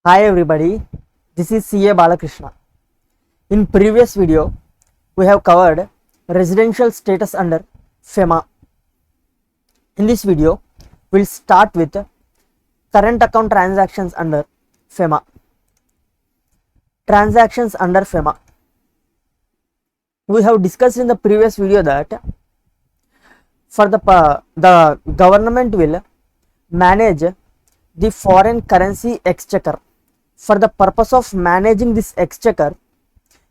Hi everybody, this is CA Balakrishna. In previous video, we have covered residential status under FEMA. In this video, we'll start with current account transactions under FEMA. Transactions under FEMA. We have discussed in the previous video that for the government will manage the foreign currency exchequer. For the purpose of managing this exchequer,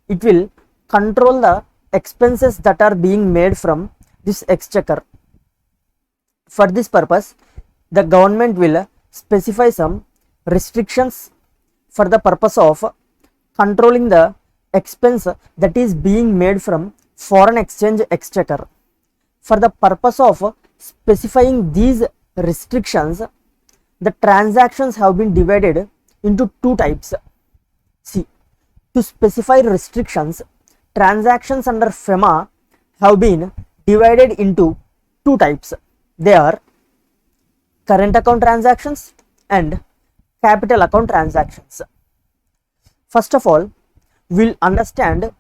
it will control the expenses that are being made from this exchequer. For this purpose, the government will specify some restrictions for the purpose of controlling the expense that is being made from foreign exchange exchequer. For the purpose of specifying these restrictions, the transactions have been divided into two types. See, to specify restrictions, transactions under FEMA have been divided into two types. They are current account transactions and capital account transactions. First of all, we'll understand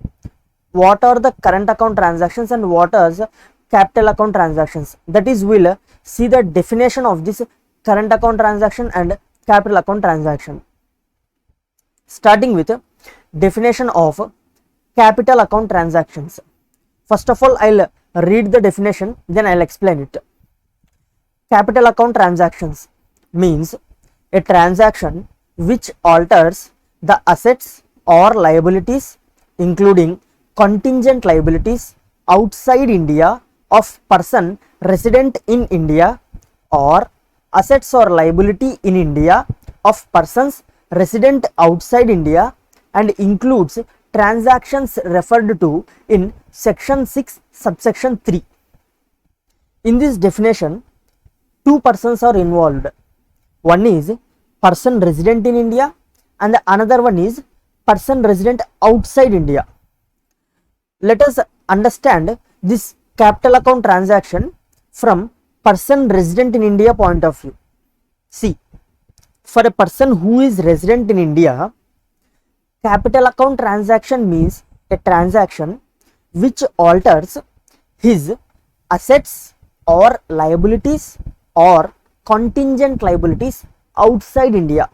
what are the current account transactions and what are the capital account transactions. That is, we'll see the definition of this current account transaction and capital account transaction. Starting with definition of capital account transactions. First of all, I'll read the definition, then I'll explain it. Capital account transactions means a transaction which alters the assets or liabilities, including contingent liabilities outside India of person resident in India, or assets or liability in India of persons resident outside India, and includes transactions referred to in section 6 subsection 3. In this definition, two persons are involved. One is person resident in India and the another one is person resident outside India. Let us understand this capital account transaction from person resident in India point of view. See, for a person who is resident in India, capital account transaction means a transaction which alters his assets or liabilities or contingent liabilities outside India.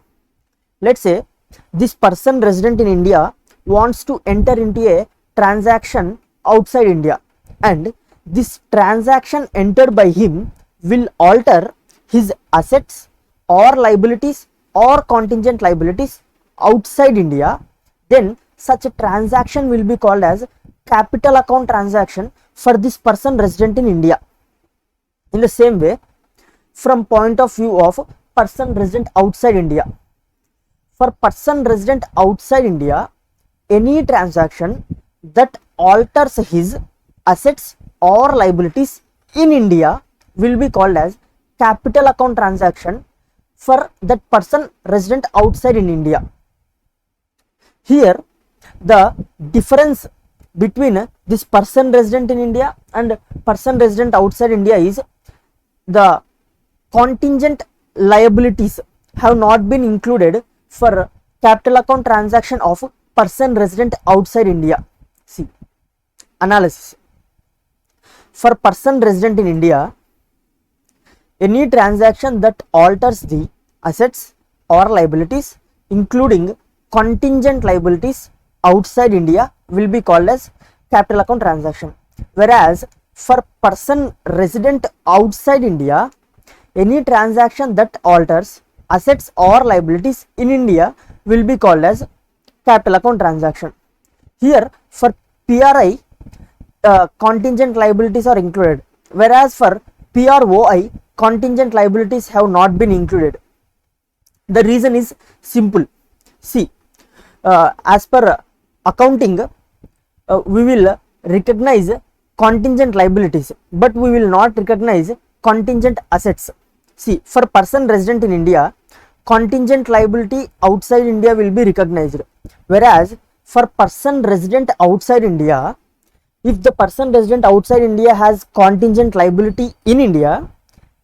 Let's say this person resident in India wants to enter into a transaction outside India, and this transaction entered by him will alter his assets or liabilities or contingent liabilities outside India. Then such a transaction will be called as capital account transaction for this person resident in India. In the same way, from point of view of person resident outside India, for person resident outside India, any transaction that alters his assets or liabilities in India will be called as capital account transaction for that person resident outside in India. Here, the difference between this person resident in India and person resident outside India is the contingent liabilities have not been included for capital account transaction of person resident outside India. See, analysis. For person resident in India, any transaction that alters the assets or liabilities, including contingent liabilities outside India, will be called as capital account transaction. Whereas for person resident outside India, any transaction that alters assets or liabilities in India will be called as capital account transaction. Here for PRI, contingent liabilities are included, whereas for PROI, contingent liabilities have not been included. The reason is simple. See, as per accounting, we will recognize contingent liabilities, but we will not recognize contingent assets. See, for person resident in India, contingent liability outside India will be recognized, whereas for person resident outside India, if the person resident outside India has contingent liability in India,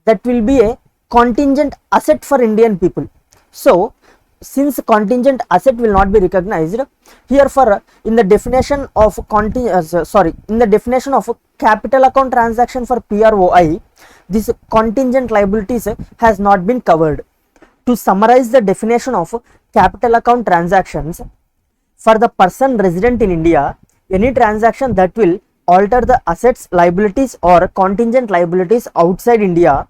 that will be a contingent asset for Indian people. So since contingent asset will not be recognized here, for in the definition of in the definition of capital account transaction for PROI, this contingent liabilities has not been covered. To summarize the definition of capital account transactions, for the person resident in India, any transaction that will alter the assets, liabilities or contingent liabilities outside India,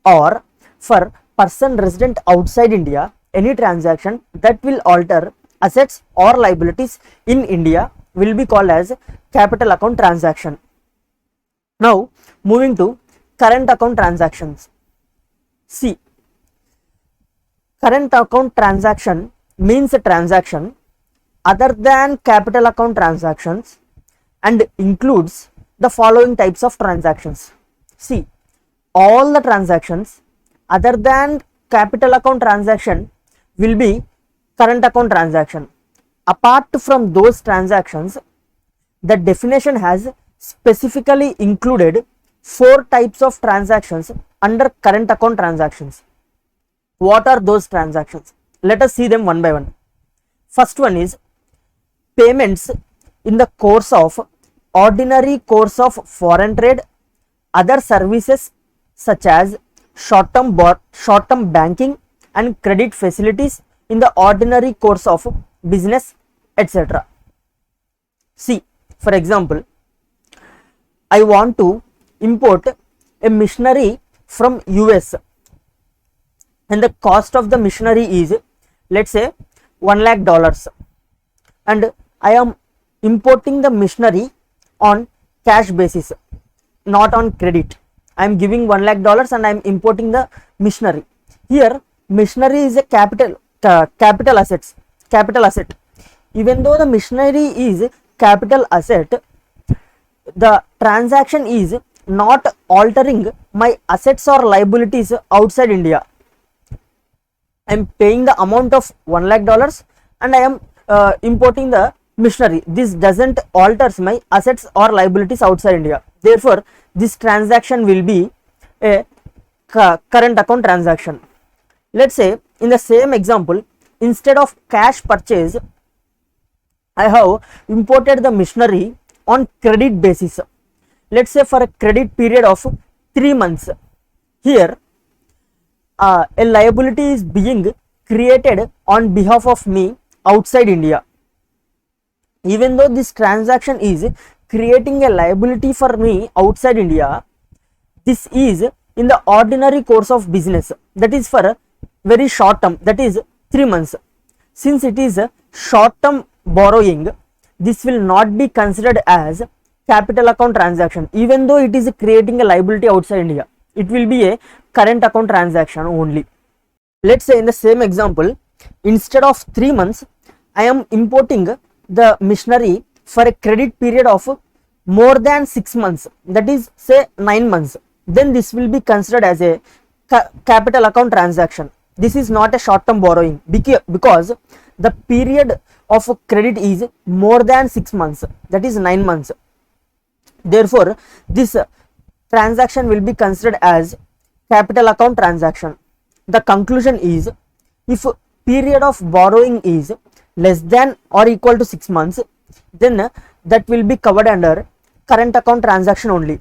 or for person resident outside India, any transaction that will alter assets or liabilities in India will be called as capital account transaction. Now moving to current account transactions. See, current account transaction means a transaction other than capital account transactions and includes the following types of transactions. See, all the transactions other than capital account transaction will be current account transaction. Apart from those transactions, the definition has specifically included 4 types of transactions under current account transactions. What are those transactions? Let us see them one by one. First one is payments in the course of ordinary course of foreign trade, other services such as short-term banking and credit facilities in the ordinary course of business, etc. See, for example, I want to import a machinery from US and the cost of the machinery is, let's say, $1 lakh, and I am importing the machinery on cash basis, not on credit. I am giving $1 lakh and I am importing the machinery. Here machinery is a capital asset. Even though the machinery is capital asset, the transaction is not altering my assets or liabilities outside India. I am paying the amount of $1 lakh and I am importing the machinery. This doesn't alters my assets or liabilities outside India. Therefore, this transaction will be a current account transaction. Let's say in the same example, instead of cash purchase, I have imported the machinery on credit basis. Let's say for a credit period of 3 months. Here a liability is being created on behalf of me outside India. Even though this transaction is creating a liability for me outside India, this is in the ordinary course of business, that is for a very short term, that is 3 months. Since it is a short term borrowing, this will not be considered as capital account transaction. Even though it is creating a liability outside India, it will be a current account transaction only. Let's say in the same example, instead of 3 months, I am importing the machinery for a credit period of more than 6 months, that is say 9 months. Then this will be considered as a capital account transaction. This is not a short term borrowing because the period of credit is more than 6 months, that is 9 months. Therefore, this transaction will be considered as capital account transaction. The conclusion is, if period of borrowing is less than or equal to 6 months, then that will be covered under current account transaction only.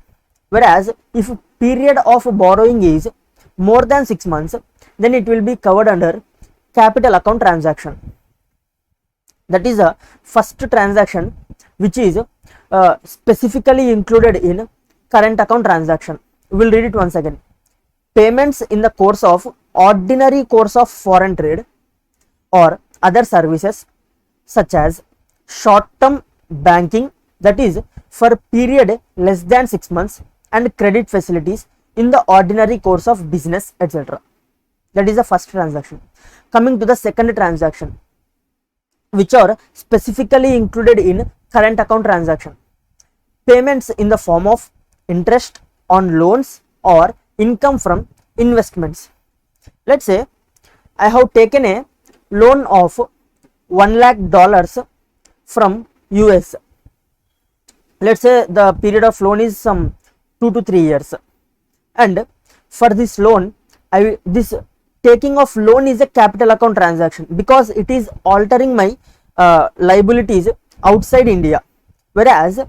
Whereas if period of borrowing is more than 6 months, then it will be covered under capital account transaction. That is a first transaction which is specifically included in current account transaction. We will read it once again. Payments in the course of ordinary course of foreign trade or other services such as short term banking, that is for period less than 6 months, and credit facilities in the ordinary course of business, etc. That is the first transaction. Coming to the second transaction, which are specifically included in current account transaction. Payments in the form of interest on loans or income from investments. Let's say I have taken a loan of $1 lakh from US. Let's say the period of loan is some 2 to 3 years, and for this loan this taking of loan is a capital account transaction because it is altering my liabilities outside India, whereas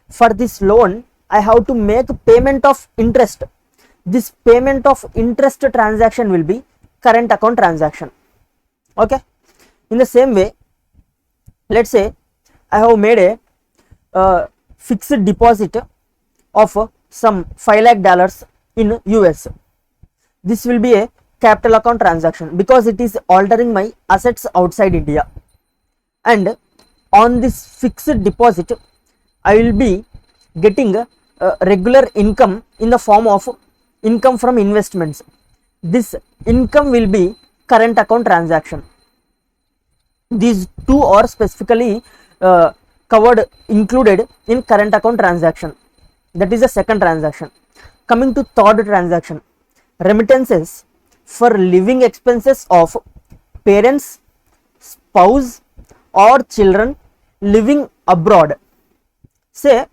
for this loan I have to make payment of interest. This payment of interest transaction will be current account transaction. Okay, in the same way, let's say I have made a fixed deposit of some $5 lakh in US. This will be a capital account transaction because it is altering my assets outside India, and on this fixed deposit I will be getting a regular income in the form of income from investments. This income will be current account transaction. These two are specifically included in current account transaction. That is the second transaction. Coming to third transaction, remittances for living expenses of parents, spouse or children living abroad. Say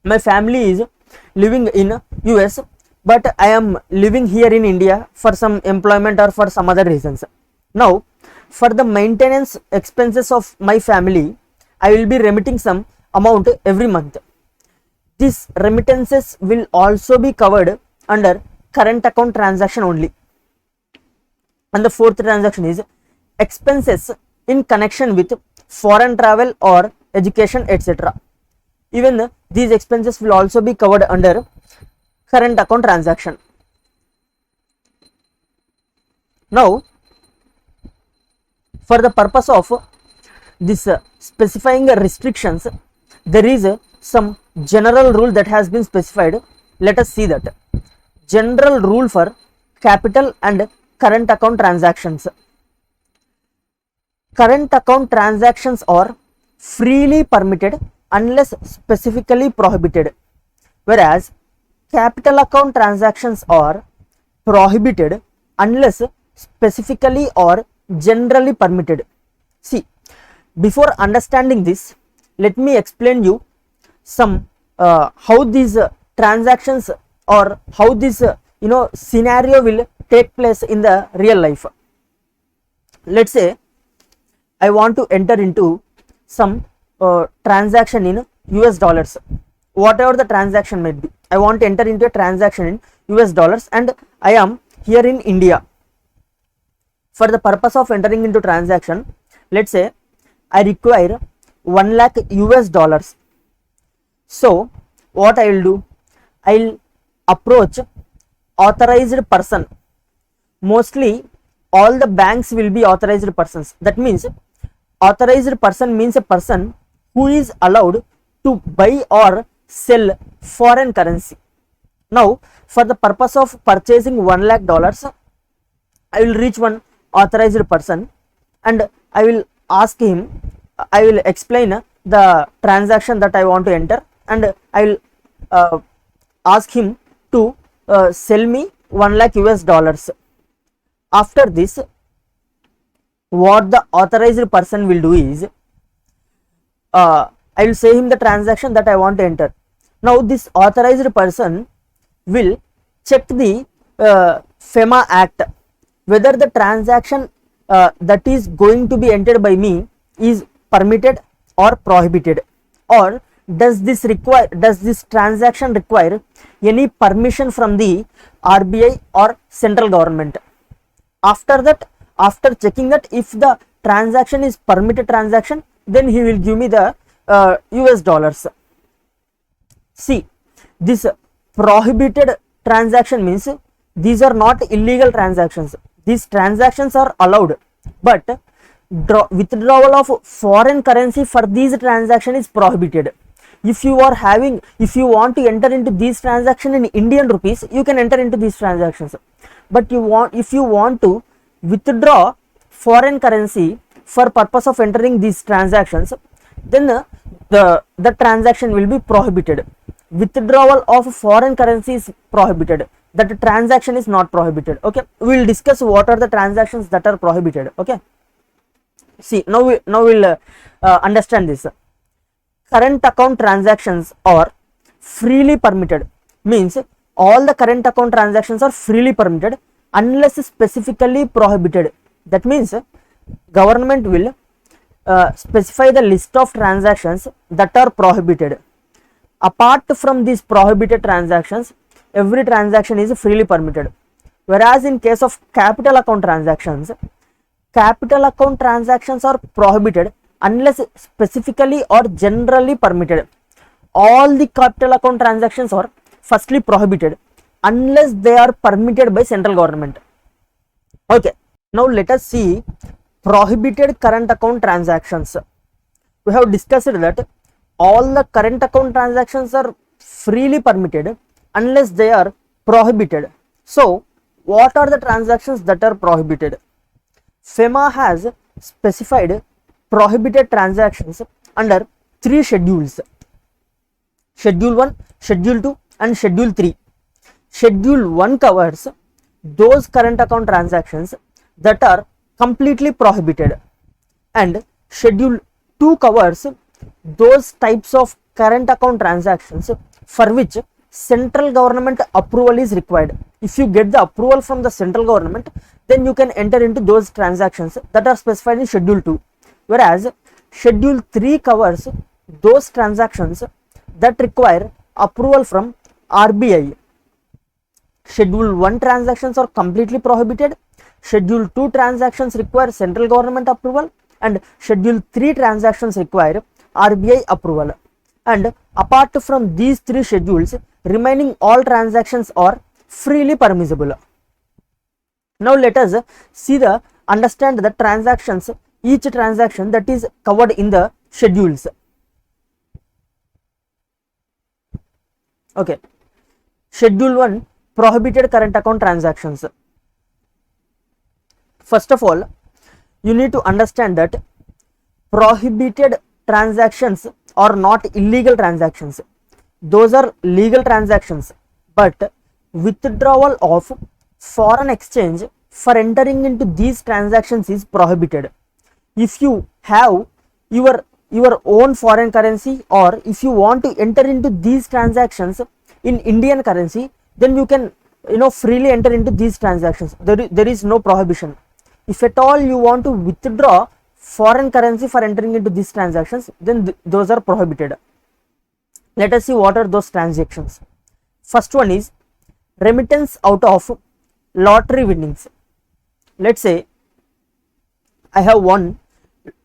my family is living in US, but I am living here in India for some employment or for some other reasons. Now for the maintenance expenses of my family, I will be remitting some amount every month. These remittances will also be covered under current account transaction only. And the fourth transaction is expenses in connection with foreign travel or education, etc. Even these expenses will also be covered under current account transaction. Now for the purpose of this specifying restrictions, there is some general rule that has been specified. Let us see that. General rule for capital and current account transactions. Current account transactions are freely permitted unless specifically prohibited, whereas capital account transactions are prohibited unless specifically or generally permitted. See, before understanding this, let me explain you some how these transactions or how this scenario will take place in the real life. Let's say I want to enter into some transaction in US dollars, whatever the transaction might be. I want to enter into a transaction in US dollars and I am here in India. For the purpose of entering into transaction, let's say I require 1 lakh US dollars. So what I will do, I will approach authorized person. Mostly all the banks will be authorized persons. That means authorized person means a person who is allowed to buy or sell foreign currency. Now for the purpose of purchasing 1 lakh dollars, I will reach one authorized person and I will ask him, I will explain the transaction that I want to enter and I will ask him to sell me 1 lakh US dollars. After this, what the authorized person will do is I will say him the transaction that I want to enter. Now this authorized person will check the FEMA Act, whether the transaction that is going to be entered by me is permitted or prohibited, or does this transaction require any permission from the RBI or central government. After that, after checking that if the transaction is permitted transaction, then he will give me the US dollars. See, this prohibited transaction means these are not illegal transactions. These transactions are allowed, but withdrawal of foreign currency for these transaction is prohibited. If you want to enter into these transactions in Indian rupees, you can enter into these transactions. But if you want to withdraw foreign currency for purpose of entering these transactions, then the transaction will be prohibited. Withdrawal of foreign currency is prohibited. That transaction is not prohibited. Okay, we will discuss what are the transactions that are prohibited. Okay, see, now we'll understand this. Current account transactions are freely permitted, means all the current account transactions are freely permitted unless specifically prohibited. That means government will specify the list of transactions that are prohibited. Apart from these prohibited transactions, every transaction is freely permitted. Whereas in case of capital account transactions are prohibited unless specifically or generally permitted. All the capital account transactions are firstly prohibited unless they are permitted by central government. Okay, now let us see prohibited current account transactions. We have discussed that all the current account transactions are freely permitted unless they are prohibited. So what are the transactions that are prohibited? FEMA has specified prohibited transactions under 3 schedules: Schedule 1, Schedule 2 and Schedule 3. Schedule 1 covers those current account transactions that are completely prohibited, and Schedule 2 covers those types of current account transactions for which central government approval is required. If you get the approval from the central government, then you can enter into those transactions that are specified in Schedule 2. Whereas Schedule 3 covers those transactions that require approval from RBI. Schedule 1 transactions are completely prohibited. Schedule 2 transactions require central government approval, and Schedule 3 transactions require RBI approval. And apart from these 3 schedules, remaining all transactions are freely permissible. Now let us understand the transactions, each transaction that is covered in the schedules. Okay, Schedule 1, prohibited current account transactions. First of all, you need to understand that prohibited transactions are not illegal transactions. Those are legal transactions, but withdrawal of foreign exchange for entering into these transactions is prohibited. If you have your own foreign currency, or if you want to enter into these transactions in Indian currency, then you can freely enter into these transactions. There is no prohibition. If at all you want to withdraw foreign currency for entering into these transactions, then those are prohibited. Let us see what are those transactions. First one is remittance out of lottery winnings. Let's say I have won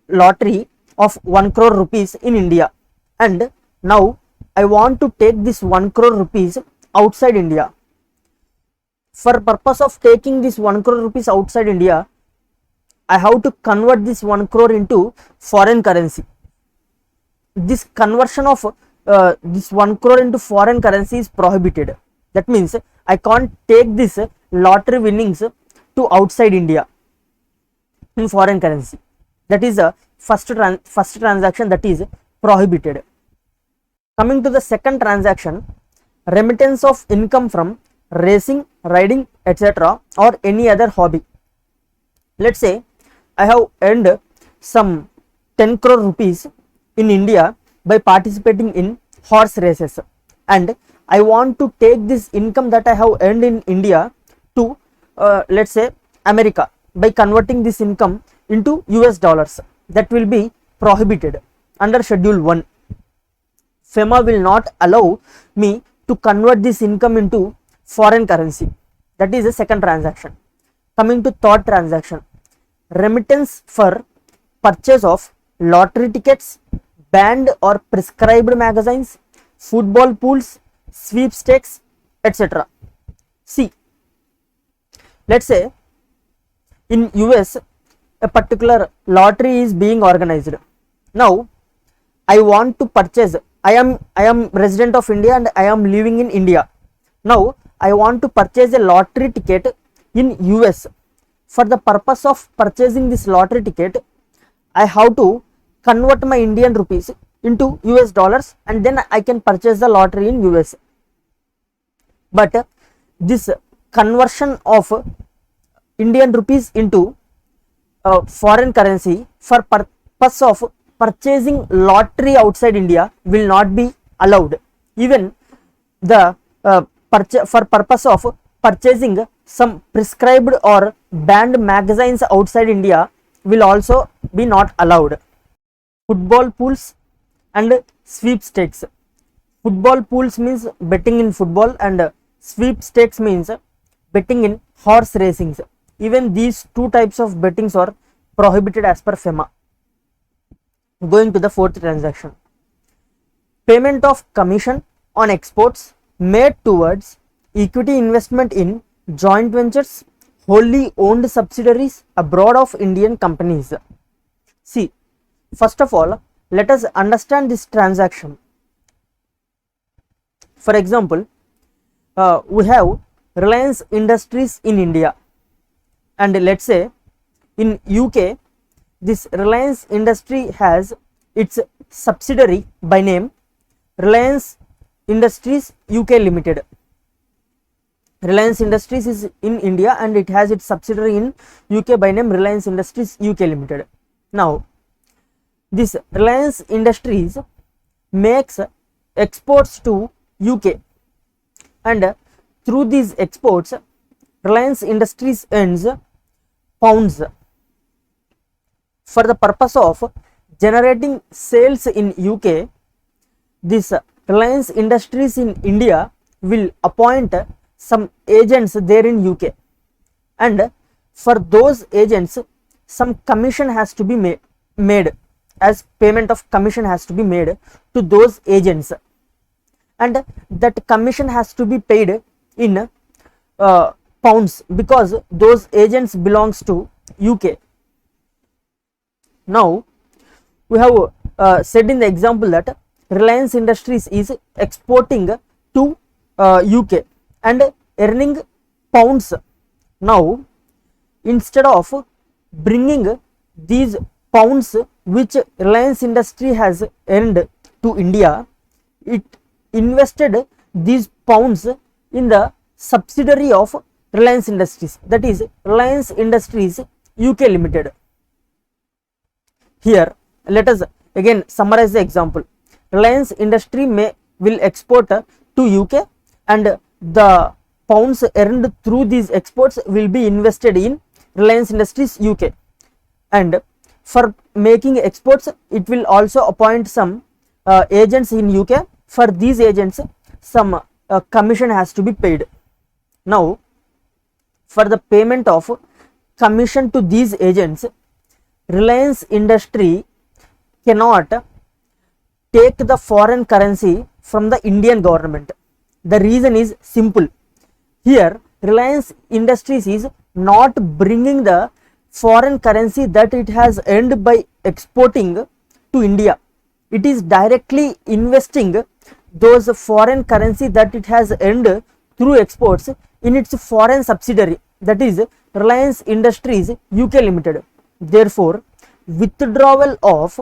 lottery of 1 crore rupees in India, and now I want to take this 1 crore rupees outside India. For purpose of taking this 1 crore rupees outside India, I have to convert this 1 crore into foreign currency. This conversion of this 1 crore into foreign currency is prohibited. That means I can't take this lottery winnings to outside India in foreign currency. That is the first transaction that is prohibited. Coming to the second transaction, remittance of income from racing, riding, etc. or any other hobby. Let's say I have earned some 10 crore rupees in India by participating in horse races, and I want to take this income that I have earned in India to let's say America by converting this income into US dollars. That will be prohibited under Schedule 1. FEMA will not allow me to convert this income into foreign currency. That is the second transaction. Coming to third transaction, remittance for purchase of lottery tickets, banned or prescribed magazines, football pools, sweepstakes, etc. See, let's say in US a particular lottery is being organized. Now I want to purchase, I am resident of India and I am living in India. Now I want to purchase a lottery ticket in US. For the purpose of purchasing this lottery ticket, I have to convert my Indian rupees into US dollars, and then I can purchase the lottery in US. But this conversion of Indian rupees into foreign currency for purpose of purchasing lottery outside India will not be allowed. Even the for purpose of purchasing some prescribed or banned magazines outside India will also be not allowed. Football pools and sweepstakes. Football pools means betting in football, and sweepstakes means betting in horse racings. Even these two types of bettings are prohibited as per FEMA. Going to the fourth transaction. Payment of commission on exports made towards equity investment in joint ventures, wholly owned subsidiaries abroad of Indian companies. See, first of all, let us understand this transaction. For example, we have Reliance Industries in India, and let's say in UK, this Reliance Industry has its subsidiary by name Reliance Industries UK Limited. Reliance Industries is in India and it has its subsidiary in UK by name Reliance Industries UK Limited. Now, this Reliance Industries makes exports to UK, and through these exports Reliance Industries earns pounds. For the purpose of generating sales in UK, this Reliance Industries in India will appoint some agents there in UK, and for those agents some commission has to be made as payment of commission has to be made to those agents, and that commission has to be paid in pounds because those agents belongs to UK. Now we have said in the example that Reliance Industries is exporting to UK and earning pounds. Now, instead of bringing these pounds which Reliance Industry has earned to India, it invested these pounds in the subsidiary of Reliance Industries, that is Reliance Industries UK Limited. Here let us again summarize the example. Reliance Industry will export to UK, and the pounds earned through these exports will be invested in Reliance Industries UK, and for making exports it will also appoint some agents in UK. For these agents some commission has to be paid. Now, for the payment of commission to these agents, Reliance Industry cannot take the foreign currency from the Indian government. The reason is simple. Here Reliance Industries is not bringing the foreign currency that it has earned by exporting to India. It is directly investing those foreign currency that it has earned through exports in its foreign subsidiary, that is Reliance Industries UK Limited. Therefore, withdrawal of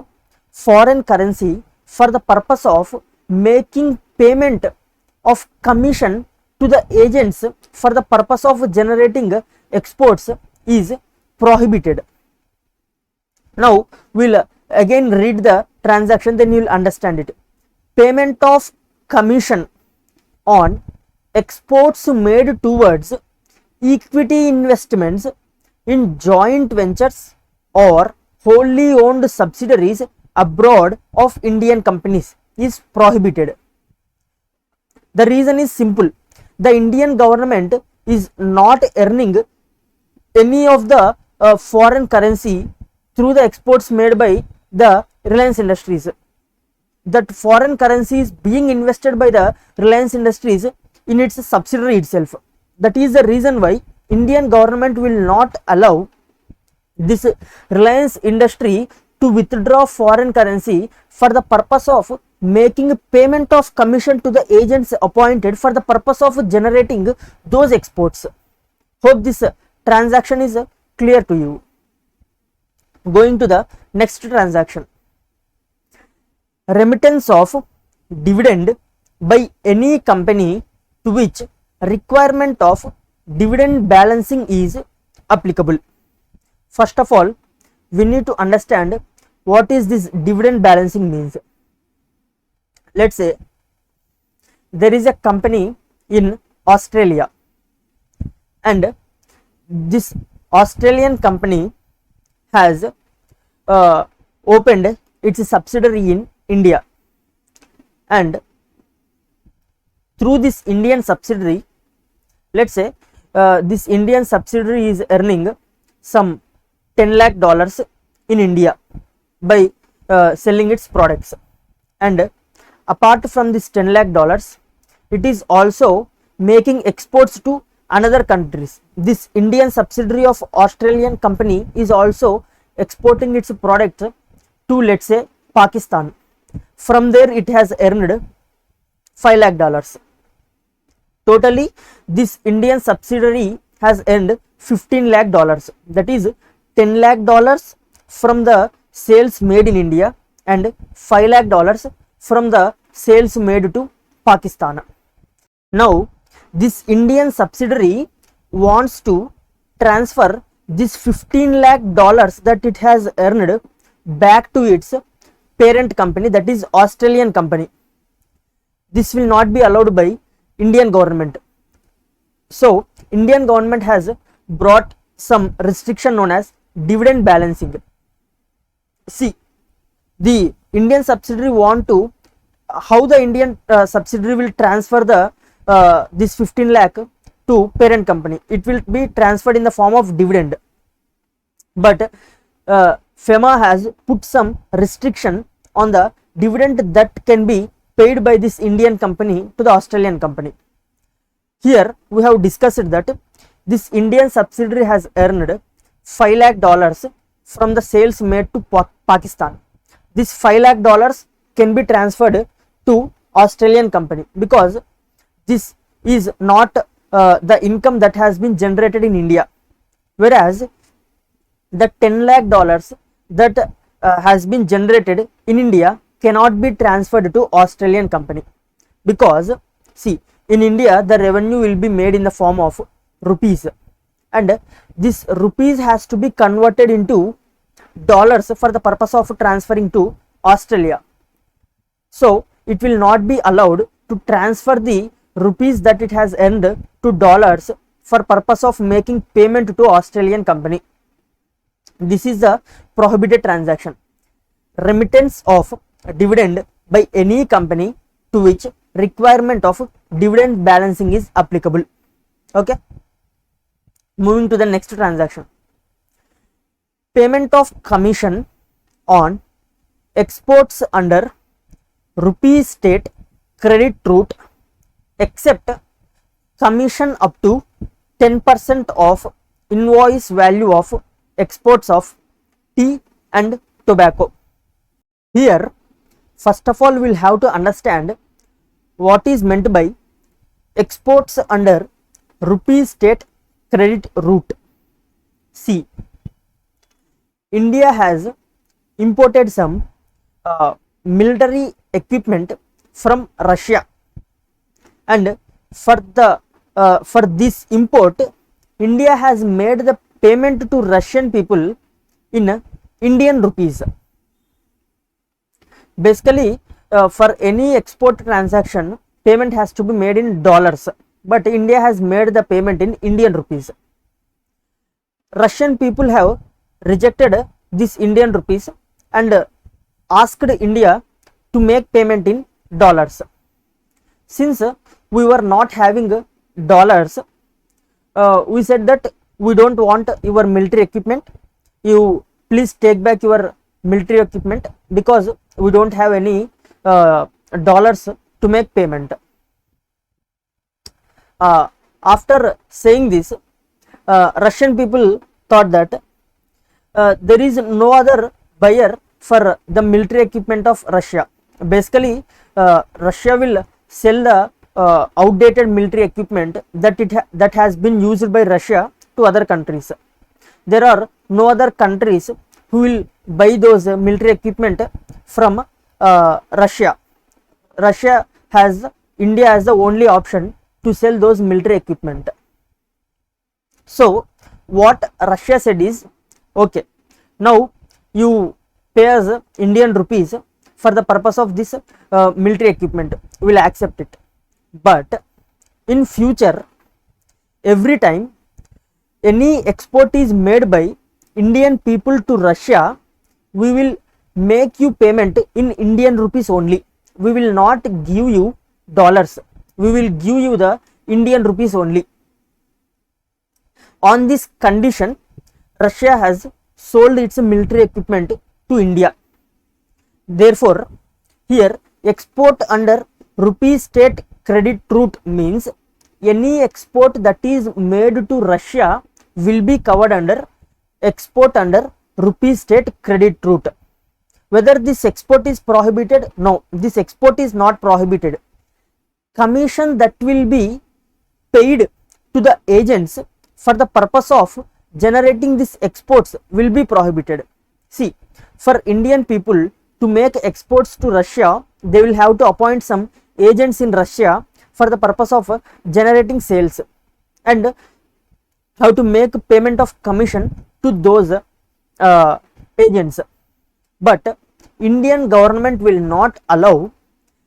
foreign currency for the purpose of making payment of commission to the agents for the purpose of generating exports is prohibited. Now we will again read the transaction, then you will understand it. Payment of commission on exports made towards equity investments in joint ventures or wholly owned subsidiaries abroad of Indian companies is prohibited. The reason is simple. The Indian government is not earning any of the foreign currency through the exports made by the Reliance Industries. That foreign currency is being invested by the Reliance Industries in its subsidiary itself. That is the reason why Indian government will not allow this Reliance Industry to withdraw foreign currency for the purpose of making payment of commission to the agents appointed for the purpose of generating those exports. Hope this transaction is clear to you. Going to the next transaction. Remittance of dividend by any company to which requirement of dividend balancing is applicable. First of all, we need to understand what is this dividend balancing means. Let's say there is a company in Australia. and this Australian company has opened its subsidiary in India, and through this Indian subsidiary, let's say this Indian subsidiary is earning some $10 lakh in India by selling its products, and apart from this $10 lakh, it is also making exports to another countries. This Indian subsidiary of Australian company is also exporting its product to, let's say, Pakistan. From there it has earned $5 lakh. Totally this Indian subsidiary has earned $15 lakh, that is $10 lakh from the sales made in India and $5 lakh from the sales made to Pakistan. Now this Indian subsidiary wants to transfer this $15 lakh that it has earned back to its parent company, that is Australian company. This will not be allowed by Indian government. So Indian government has brought some restriction known as dividend balancing. See, the Indian subsidiary want to, how the Indian subsidiary will transfer the this 15 lakh to parent company. It will be transferred in the form of dividend, but FEMA has put some restriction on the dividend that can be paid by this Indian company to the Australian company. Here we have discussed that this Indian subsidiary has earned $5 lakh from the sales made to Pakistan. This $5 lakh can be transferred to Australian company because this is not the income that has been generated in India, whereas the $10 lakh that has been generated in India cannot be transferred to Australian company, because see, in India the revenue will be made in the form of rupees, and this rupees has to be converted into dollars for the purpose of transferring to Australia. So it will not be allowed to transfer the rupees that it has earned to dollars for purpose of making payment to Australian company. This is the prohibited transaction. Remittance of dividend by any company to which requirement of dividend balancing is applicable. Okay, moving to the next transaction. Payment of commission on exports under rupee state credit route, except commission up to 10% of invoice value of exports of tea and tobacco. Here first of all we will have to understand what is meant by exports under rupee state credit route. See, India has imported some military equipment from Russia, and for this import India has made the payment to Russian people in Indian rupees. Basically for any export transaction payment has to be made in dollars, but India has made the payment in Indian rupees. Russian people have rejected this Indian rupees and asked India to make payment in dollars. Since we were not having dollars, we said that we don't want your military equipment, you please take back your military equipment, because we don't have any dollars to make payment. After saying this, Russian people thought that there is no other buyer for the military equipment of Russia. Basically Russia will sell the outdated military equipment that has been used by Russia to other countries. There are no other countries who will buy those military equipment from Russia. India has the only option to sell those military equipment. So what Russia said is, okay, now you pay us Indian rupees for the purpose of this military equipment, we will accept it, but in future every time any export is made by Indian people to Russia, we will make you payment in Indian rupees only. We will not give you dollars. We will give you the Indian rupees only. On this condition, Russia has sold its military equipment to India. Therefore, here export under rupee state credit route means any export that is made to Russia will be covered under export under rupee state credit route. Whether this export is prohibited? No, this export is not prohibited. Commission that will be paid to the agents for the purpose of generating these exports will be prohibited. See, for Indian people to make exports to Russia, they will have to appoint some agents in Russia for the purpose of generating sales and have to make payment of commission to those agents. But Indian government will not allow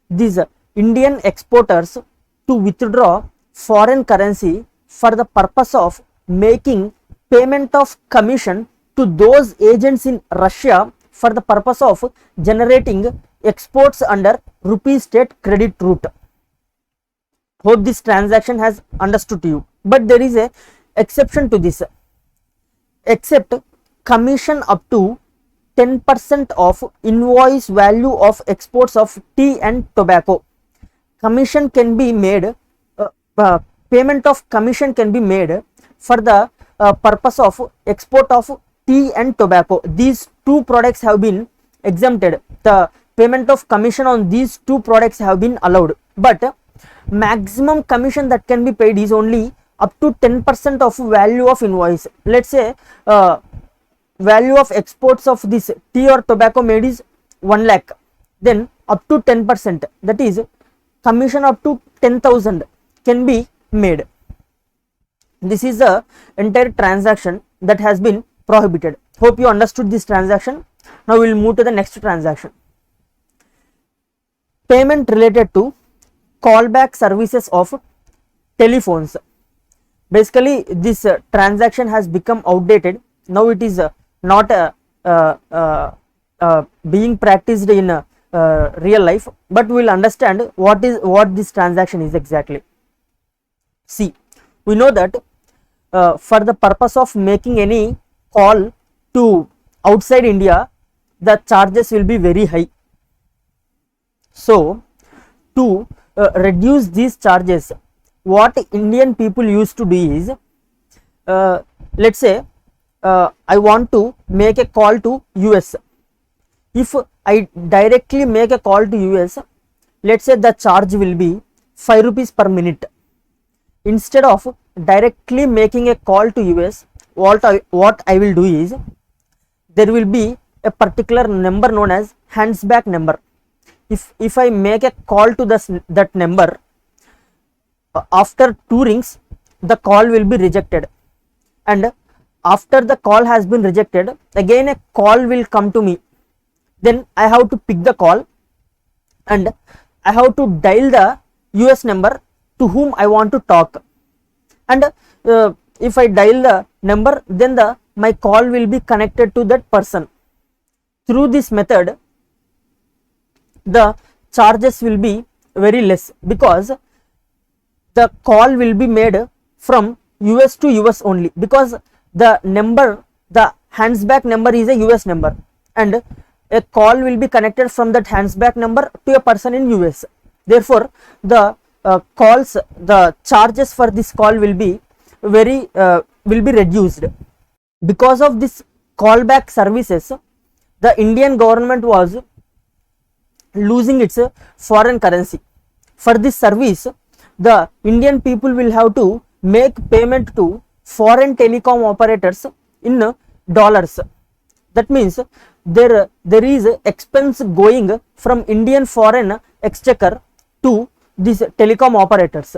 these Indian exporters to withdraw foreign currency for the purpose of making payment of commission to those agents in Russia for the purpose of generating exports under rupee state credit route. Hope this transaction has understood to you. But there is a exception to this. Except commission up to 10% of invoice value of exports of tea and tobacco. Commission can be made, payment of commission can be made for the purpose of export of tea and tobacco. These two products have been exempted. The payment of commission on these two products have been allowed. But maximum commission that can be paid is only up to 10% of value of invoice. Let's say value of exports of this tea or tobacco made is 1 lakh, then up to 10%, that is commission up to 10,000 can be made. This is the entire transaction that has been prohibited. Hope you understood this transaction. Now we will move to the next transaction. Payment related to callback services of telephones. Basically this transaction has become outdated. Now it is not being practiced in real life, but we will understand what this transaction is exactly. See, we know that for the purpose of making any call to outside India, the charges will be very high. So to reduce these charges, what Indian people used to do is, let's say I want to make a call to US. If I directly make a call to US, let's say the charge will be 5 rupees per minute. Instead of directly making a call to US, what I will do is, there will be a particular number known as handsback number. If I make a call to that number, after 2 rings the call will be rejected, and after the call has been rejected, again a call will come to me. Then I have to pick the call and I have to dial the US number to whom I want to talk, and if I dial the number, then my call will be connected to that person. Through this method the charges will be very less, because the call will be made from US to US only, because the number, the handsback number is a US number, and a call will be connected from that handsback number to a person in US. Therefore the the charges for this call will be reduced. Because of this callback services, the Indian government was losing its foreign currency. For this service, the Indian people will have to make payment to foreign telecom operators in dollars. That means there is expense going from Indian foreign exchequer to these telecom operators.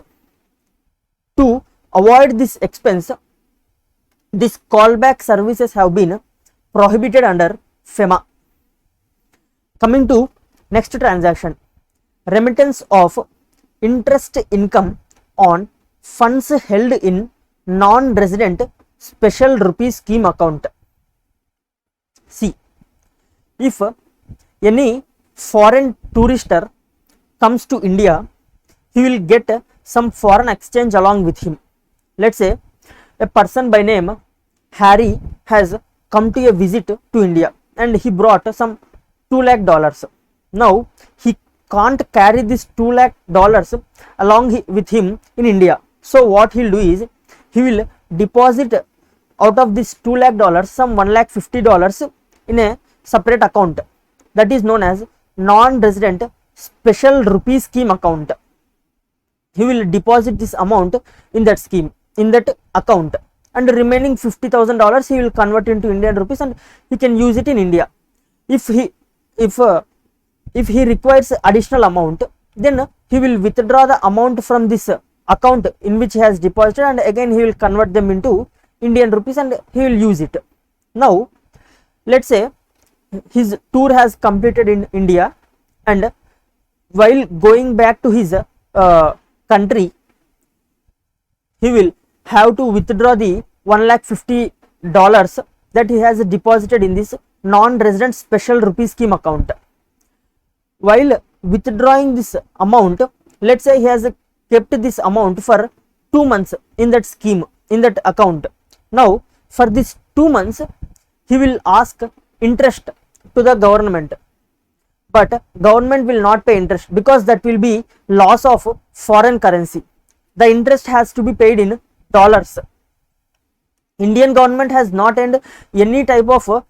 To avoid this expense, these callback services have been prohibited under FEMA. Coming to next transaction, remittance of interest income on funds held in non-resident special rupee scheme account. See, if any foreign tourister comes to India, he will get some foreign exchange along with him. Let's say a person by name Harry has come to a visit to India and he brought some $2 lakh. Now he can't carry this $2 lakh along with him in India. So what he'll do is he will deposit out of this $2 lakh some $150 in a separate account, that is known as non-resident special rupee scheme account. He will deposit this amount in that scheme, in that account, and the remaining $50,000 he will convert into Indian rupees and he can use it in India. If he requires additional amount, then he will withdraw the amount from this account in which he has deposited, and again he will convert them into Indian rupees and he will use it. Now let's say his tour has completed in India, and while going back to his country, he will have to withdraw the $150 that he has deposited in this non-resident special rupee scheme account. While withdrawing this amount, let's say he has kept this amount for 2 months in that scheme, in that account. Now for this 2 months he will ask interest to the government, but government will not pay interest because that will be loss of foreign currency. The interest has to be paid in dollars. Indian government has not earned any type of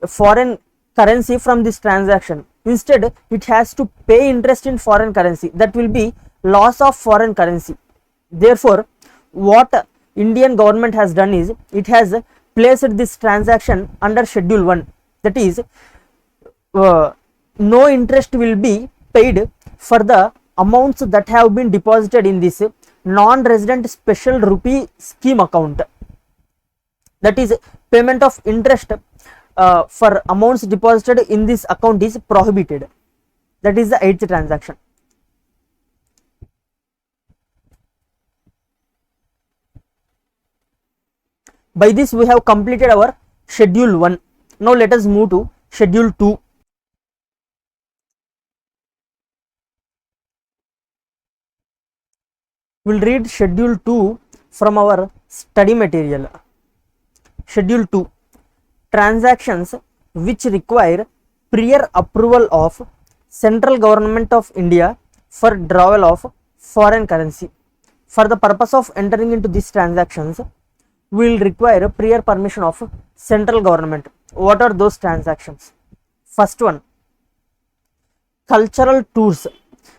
foreign currency from this transaction. Instead it has to pay interest in foreign currency, that will be loss of foreign currency. Therefore what Indian government has done is it has placed this transaction under schedule 1, that is no interest will be paid for the amounts that have been deposited in this non-resident special rupee scheme account. That is, payment of interest for amounts deposited in this account is prohibited. That is the 8th transaction. By this we have completed our schedule 1. Now let us move to schedule 2. We will read schedule 2 from our study material. Schedule 2, transactions which require prior approval of central government of India for drawal of foreign currency. For the purpose of entering into these transactions, we will require prior permission of central government. What are those transactions? First one, cultural tours.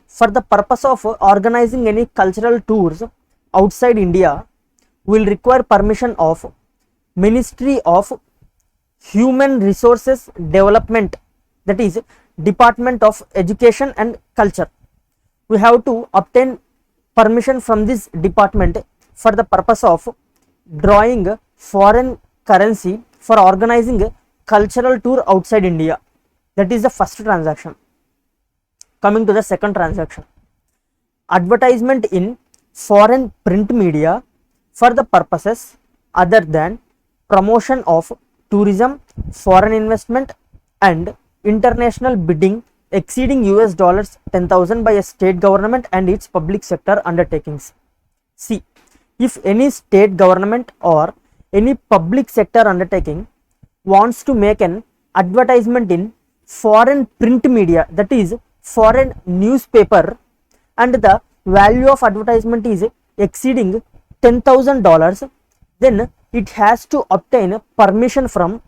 For the purpose of organizing any cultural tours outside India, we will require permission of Ministry of Human Resources Development, that is Department of Education and Culture. We have to obtain permission from this department for the purpose of drawing foreign currency for organizing a cultural tour outside India. That is the first transaction. Coming to the second transaction, advertisement in foreign print media for the purposes other than promotion of tourism, foreign investment and international bidding exceeding $10,000 by a state government and its public sector undertakings. See, if any state government or any public sector undertaking wants to make an advertisement in foreign print media, that is foreign newspaper, and the value of advertisement is exceeding $10,000, then it has to obtain permission from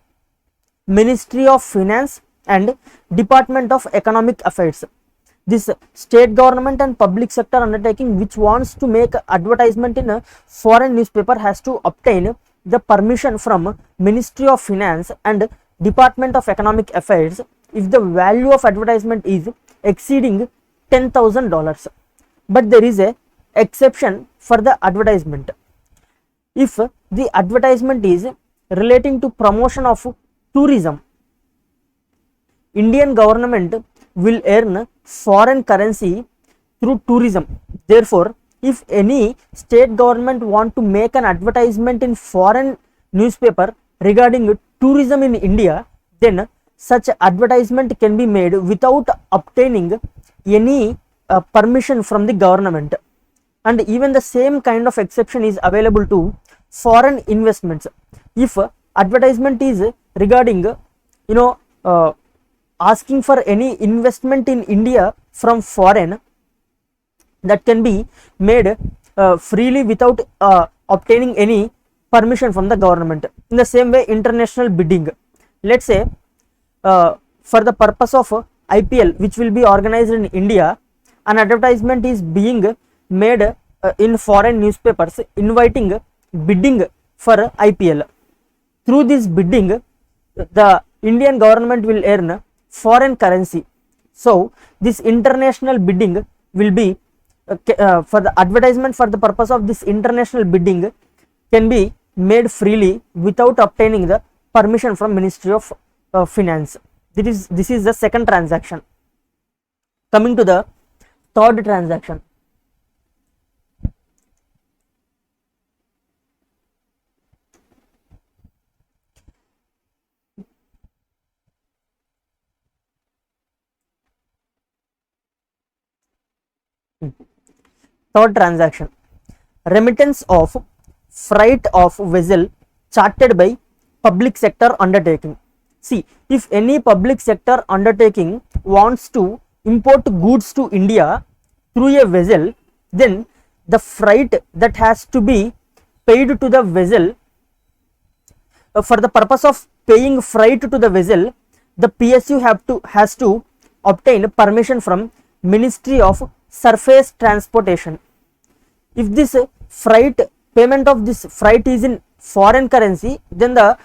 Ministry of Finance and Department of Economic Affairs. This state government and public sector undertaking which wants to make advertisement in a foreign newspaper has to obtain the permission from Ministry of Finance and Department of Economic Affairs if the value of advertisement is exceeding $10,000. But there is a exception for the advertisement. If the advertisement is relating to promotion of tourism, Indian government will earn foreign currency through tourism. Therefore, if any state government want to make an advertisement in foreign newspaper regarding tourism in India, then such advertisement can be made without obtaining any permission from the government. And even the same kind of exception is available to foreign investments. If advertisement is regarding asking for any investment in India from foreign, that can be made freely without obtaining any permission from the government. In the same way, international bidding, let's say for the purpose of IPL, which will be organized in India, an advertisement is being made in foreign newspapers inviting bidding for IPL. Through this bidding, the Indian government will earn foreign currency. So this international bidding will be for the advertisement for the purpose of this international bidding can be made freely without obtaining the permission from Ministry of Finance. This is the second transaction. Coming to the third transaction. Third transaction, remittance of freight of vessel chartered by public sector undertaking. See, if any public sector undertaking wants to import goods to India through a vessel, then the freight that has to be paid to the vessel, for the purpose of paying freight to the vessel, the PSU has to obtain permission from Ministry of Surface Transportation. If this freight payment of this freight is in foreign currency, then the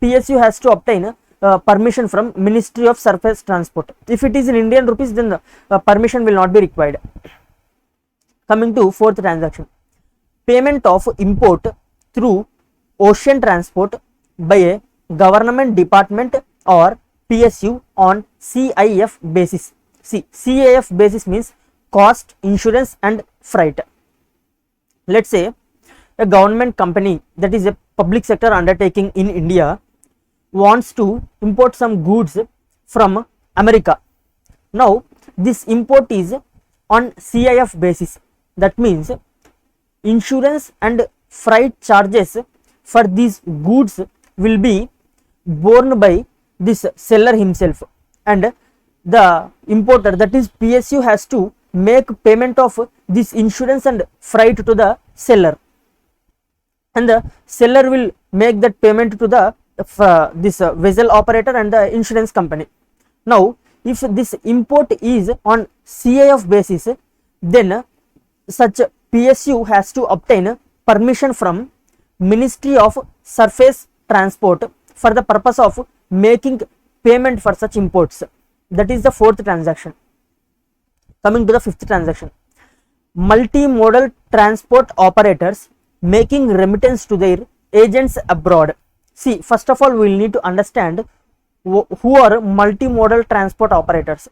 PSU has to obtain permission from Ministry of Surface Transport. If it is in Indian rupees, then the permission will not be required. Coming to fourth transaction, payment of import through ocean transport by a government department or PSU on CIF basis. See, CIF basis means cost, insurance and freight. Let's say a government company, that is a public sector undertaking in India, wants to import some goods from America. Now this import is on CIF basis. That means insurance and freight charges for these goods will be borne by this seller himself, and the importer, that is PSU, has to make payment of this insurance and freight to the seller, and the seller will make that payment to the this vessel operator and the insurance company. Now if this import is on CIF basis, then such PSU has to obtain permission from Ministry of Surface Transport for the purpose of making payment for such imports. That is the fourth transaction. Coming to the fifth transaction, multimodal transport operators making remittance to their agents abroad. See, first of all, we will need to understand who are multimodal transport operators.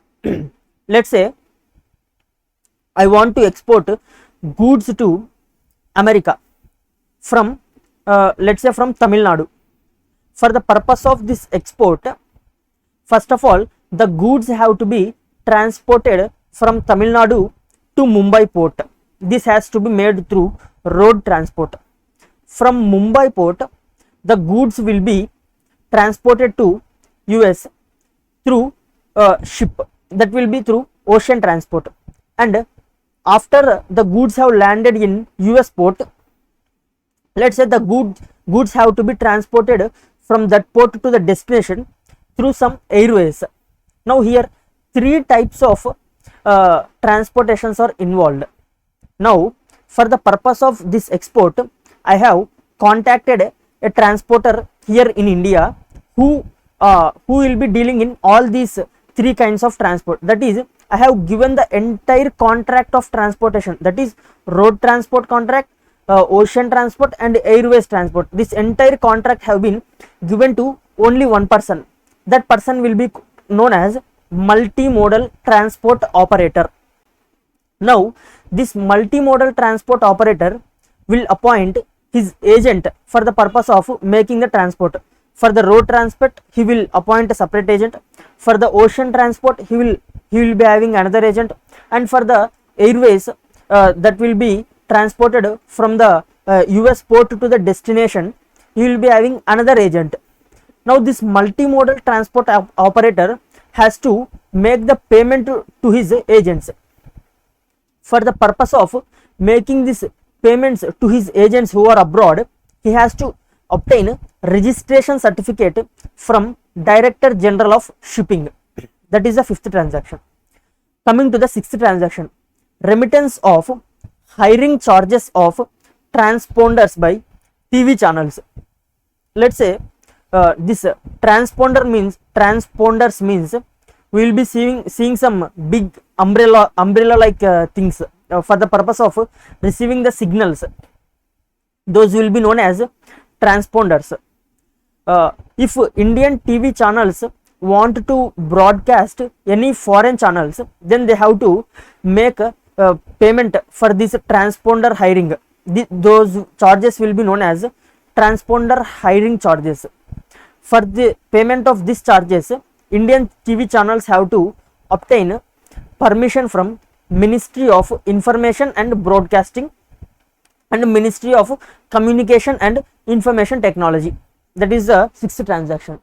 Let's say I want to export goods to America from let's say from Tamil Nadu. For the purpose of this export, first of all, the goods have to be transported from Tamil Nadu to Mumbai port. This has to be made through road transport. From Mumbai port, the goods will be transported to US through ship, that will be through ocean transport. And after the goods have landed in US port, let's say the goods have to be transported from that port to the destination through some airways. Now here three types of transportations are involved. Now for the purpose of this export, I have contacted a transporter here in India who will be dealing in all these three kinds of transport. That is, I have given the entire contract of transportation, that is road transport contract, ocean transport and airways transport. This entire contract have been given to only one person. That person will be known as multimodal transport operator. Now this multimodal transport operator will appoint his agent for the purpose of making the transport. For the road transport, he will appoint a separate agent. For the ocean transport, he will be having another agent. And for the airways, that will be transported from the US port to the destination, he will be having another agent. Now this multimodal transport operator has to make the payment to his agents. For the purpose of making these payments to his agents who are abroad, he has to obtain registration certificate from Director General of Shipping. That is the fifth transaction. Coming to the sixth transaction, remittance of hiring charges of transponders by TV channels. Let's say this transponders means we will be seeing some big umbrella like things for the purpose of receiving the signals. Those will be known as transponders. If Indian TV channels want to broadcast any foreign channels, then they have to make a payment for this transponder hiring. Those charges will be known as transponder hiring charges. For the payment of these charges, Indian TV channels have to obtain permission from Ministry of Information and Broadcasting and Ministry of Communication and Information Technology. That is the sixth transaction.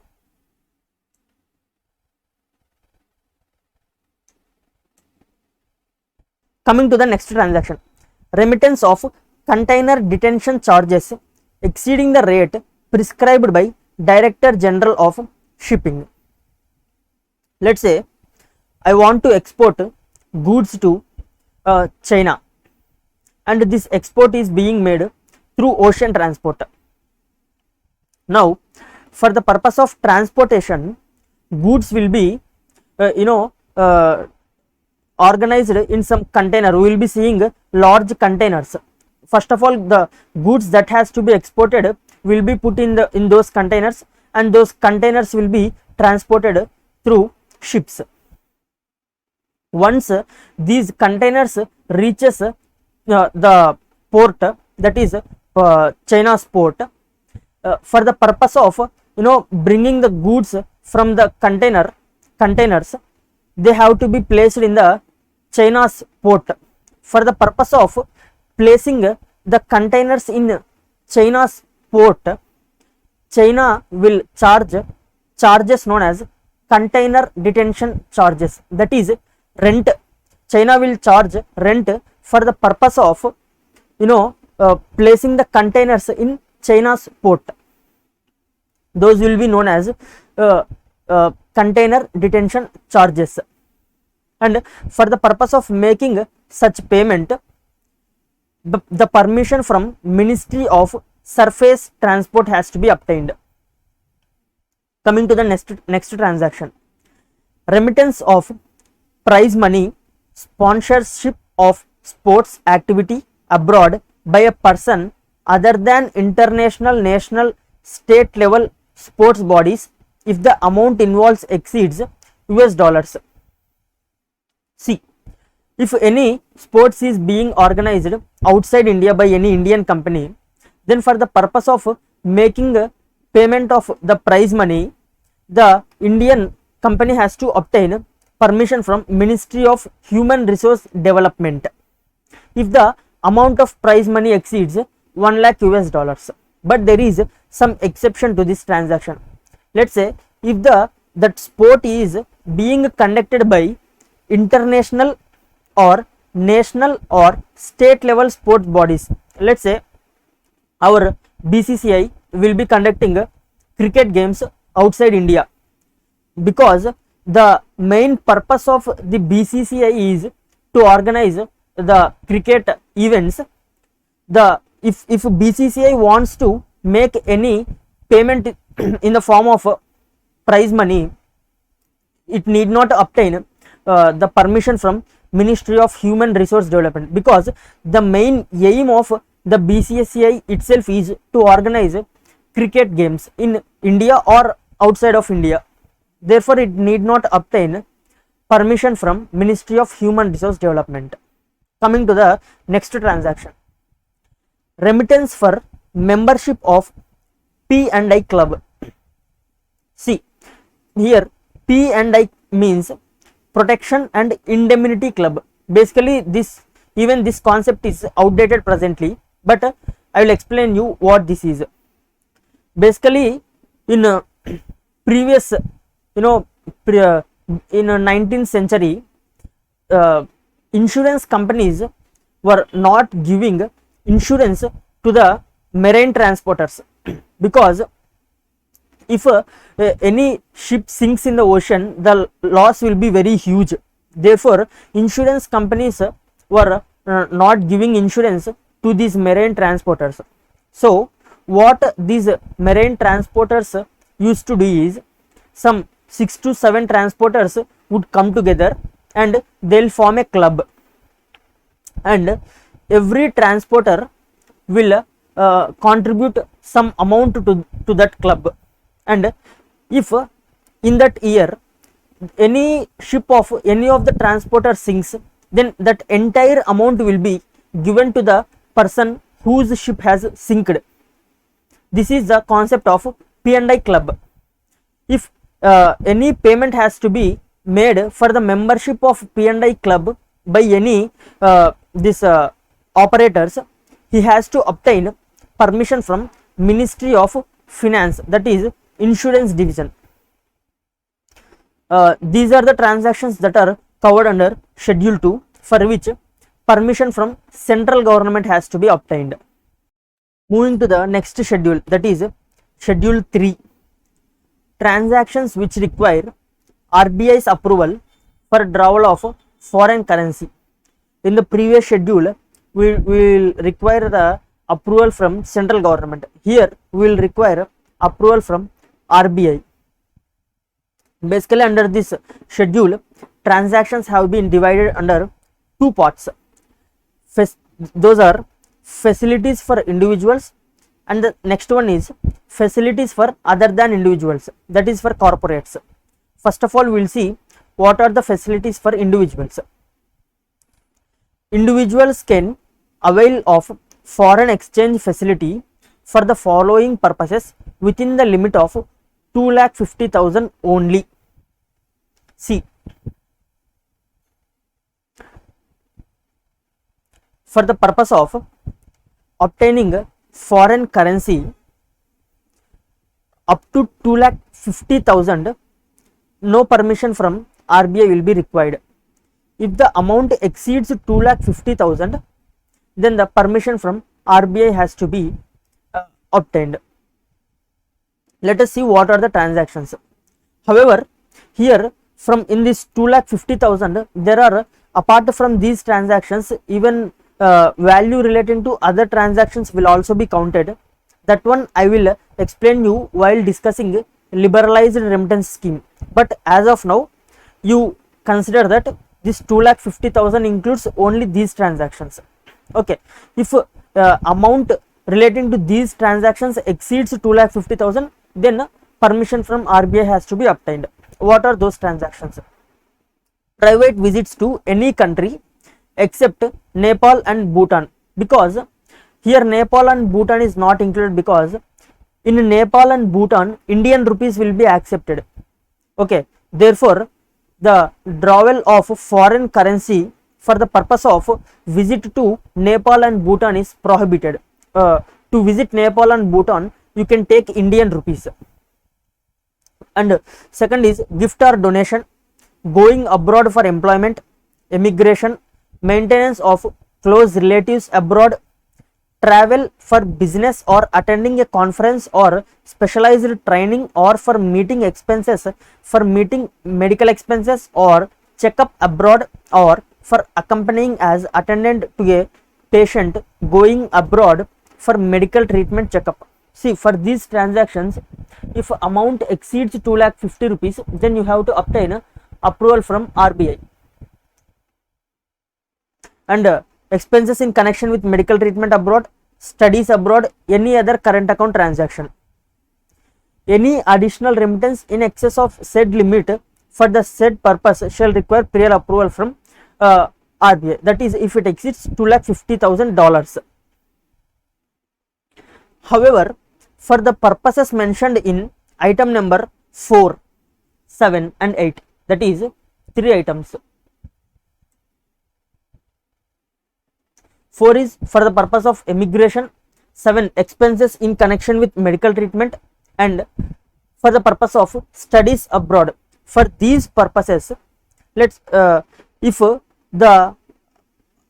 Coming to the next transaction, remittance of container detention charges exceeding the rate prescribed by Director General of Shipping. Let's say I want to export goods to China, and this export is being made through ocean transport. Now for the purpose of transportation, goods will be organized in some container. We will be seeing large containers. First of all, the goods that has to be exported will be put in those containers, and those containers will be transported through ships. Once these containers reaches the port, that is China's port, for the purpose of bringing the goods from the containers, they have to be placed in the China's port. For the purpose of placing the containers in China's port, China will charge charges known as container detention charges, that is rent. China will charge rent for the purpose of placing the containers in China's port. Those will be known as container detention charges. And for the purpose of making such payment, the permission from Ministry of Surface Transport has to be obtained. Coming to the next transaction, remittance of prize money, sponsorship of sports activity abroad by a person other than international, national, state level sports bodies if the amount involved exceeds US dollars. See, if any sports is being organized outside India by any Indian company, then for the purpose of making a payment of the prize money, the Indian company has to obtain permission from Ministry of Human Resource Development if the amount of prize money exceeds 1 lakh US dollars. But there is some exception to this transaction. Let's say if that sport is being conducted by international or national or state level sports bodies. Let's say our BCCI will be conducting cricket games outside India, because the main purpose of the BCCI is to organize the cricket events. If BCCI wants to make any payment in the form of prize money, it need not obtain the permission from Ministry of Human Resource Development, because the main aim of the BCCI itself is to organize cricket games in India or outside of India. Therefore, it need not obtain permission from Ministry of Human Resource Development. Coming to the next transaction, remittance for membership of P&I club. See here, P&I means protection and indemnity club. Basically this, even this concept is outdated presently, but I will explain you what this is. Basically in previous, you know, in 19th century, insurance companies were not giving insurance to the marine transporters because if any ship sinks in the ocean, the loss will be very huge. Therefore insurance companies were not giving insurance to these marine transporters. So what these marine transporters used to do is, some 6 to 7 transporters would come together and they'll form a club, and every transporter will contribute some amount to that club, and if in that year any ship of any of the transporter sinks, then that entire amount will be given to the person whose ship has sinked. This is the concept of P&I club. If any payment has to be made for the membership of P&I club by any operators, he has to obtain permission from Ministry of Finance, that is Insurance Division. These are the transactions that are covered under Schedule 2, for which permission from central government has to be obtained. Moving to the next schedule, that is Schedule 3, transactions which require RBI's approval for drawal of foreign currency. In the previous schedule, we will require the approval from central government. Here we will require approval from RBI. Basically under this schedule, transactions have been divided under two parts. Those are facilities for individuals, and the next one is facilities for other than individuals, that is for corporates. First of all, we will see what are the facilities for individuals. Individuals can avail of foreign exchange facility for the following purposes within the limit of 2,50,000 only. See, for the purpose of obtaining foreign currency up to 2,50,000, no permission from RBI will be required. If the amount exceeds 2,50,000, then the permission from RBI has to be obtained. Let us see what are the transactions. However, here from in this 2,50,000, there are, apart from these transactions, even value relating to other transactions will also be counted. That one I will explain you while discussing liberalized remittance scheme. But as of now, you consider that this 2,50,000 includes only these transactions. Okay, if amount relating to these transactions exceeds 2,50,000, then permission from RBI has to be obtained. What are those transactions? Private visits to any country except Nepal and Bhutan, because here Nepal and Bhutan is not included, because in Nepal and Bhutan Indian rupees will be accepted. Okay, therefore the drawal of foreign currency for the purpose of visit to Nepal and Bhutan is prohibited. To visit Nepal and Bhutan, you can take Indian rupees. And second is gift or donation, going abroad for employment, emigration, maintenance of close relatives abroad, travel for business or attending a conference or specialized training, or for meeting expenses, for meeting medical expenses or checkup abroad, or for accompanying as attendant to a patient going abroad for medical treatment checkup. See, for these transactions, if amount exceeds 2,50,000 rupees, then you have to obtain approval from RBI. And expenses in connection with medical treatment abroad, studies abroad, any other current account transaction. Any additional remittance in excess of said limit for the said purpose shall require prior approval from RBI. That is, if it exceeds $2,50,000. However, for the purposes mentioned in item number 4, 7 and 8, that is 3 items. 4 is for the purpose of immigration, 7 expenses in connection with medical treatment, and for the purpose of studies abroad. For these purposes, let's if the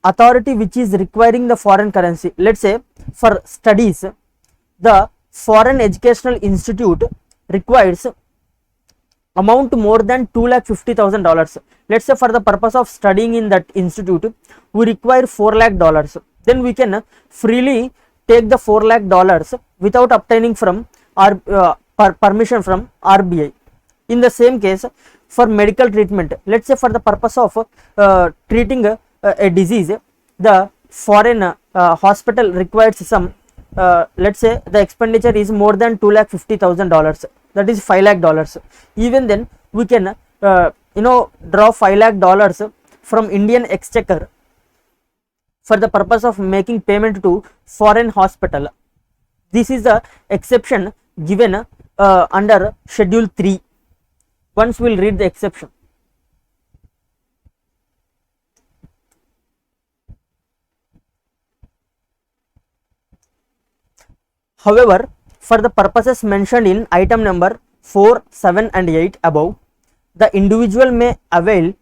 authority which is requiring the foreign currency, let's say for studies, the foreign educational institute requires amount more than $250,000. let's say for the purpose of studying in that institute we require $4 lakh, then we can freely take the $4 lakh without obtaining from our permission from RBI. In the same case, for medical treatment, let's say for the purpose of treating a disease, the foreign hospital requires some let's say the expenditure is more than $250,000, that is $5 lakh. Even then we can draw $5 lakh from Indian exchequer for the purpose of making payment to foreign hospital. This is the exception given under schedule 3. Once we will read the exception. However, for the purposes mentioned in item number 4, 7 and 8 above, the individual may avail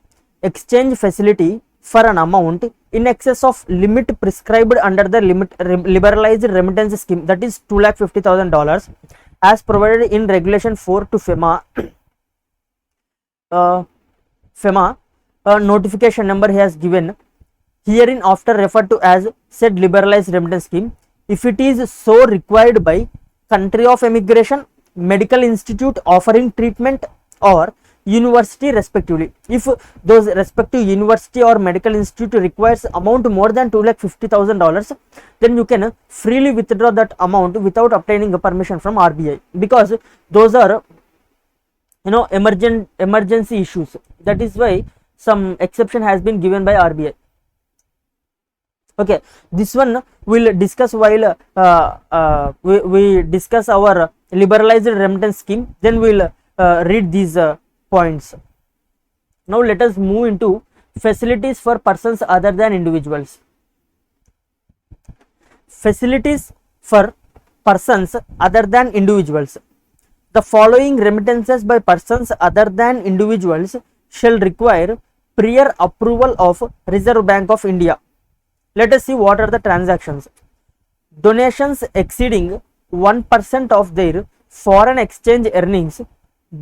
exchange facility for an amount in excess of limit prescribed under the liberalized remittance scheme, that is $250,000, as provided in regulation 4 to FEMA. FEMA notification number he has given herein after referred to as said liberalized remittance scheme, if it is so required by country of emigration, medical institute offering treatment, or university respectively. If those respective university or medical institute requires amount more than $250,000, then you can freely withdraw that amount without obtaining a permission from RBI, because those are emergency issues. That is why some exception has been given by RBI. Okay, this one we'll discuss while we discuss our liberalized remittance scheme, then we'll read these points. Now let us move into facilities for persons other than individuals. Facilities for persons other than individuals. The following remittances by persons other than individuals shall require prior approval of Reserve Bank of India. Let us see what are the transactions. Donations exceeding 1% of their foreign exchange earnings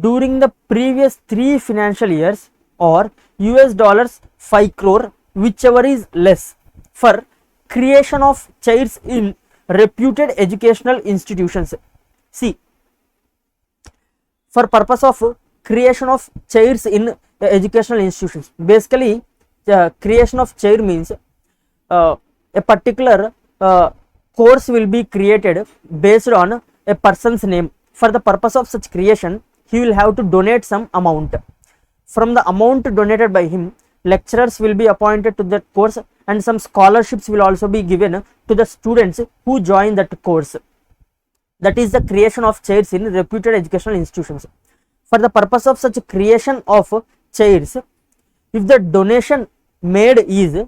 during the previous 3 financial years, or $5 crore, whichever is less, for creation of chairs in reputed educational institutions. See, for purpose of creation of chairs in educational institutions, basically the creation of chair means a particular course will be created based on a person's name. For the purpose of such creation, he will have to donate some amount. From the amount donated by him, lecturers will be appointed to that course, and some scholarships will also be given to the students who join that course. That is the creation of chairs in reputed educational institutions. For the purpose of such creation of chairs, if the donation made is